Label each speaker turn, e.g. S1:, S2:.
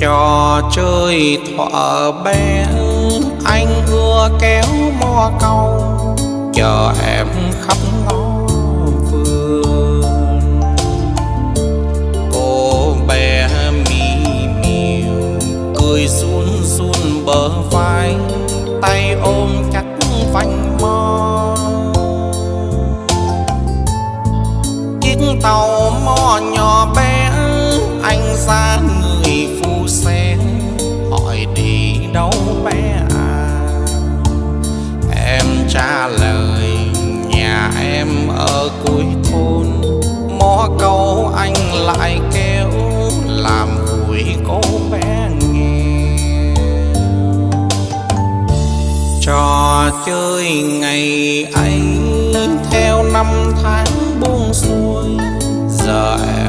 S1: Trò chơi thuở bé anh ưa kéo mò câu chờ em khắp ngõ vườn. Cô bé mì miêu cười run run bờ vai, tay ôm chặt vành mò. Chiếc tàu mò nhỏ bé anh ra người phu xe hỏi đi đâu bé à. Em trả lời nhà em ở cuối thôn, mò câu anh lại kêu làm vui cô bé nghèo. Trò chơi ngày ấy theo năm tháng buông xuôi, giờ em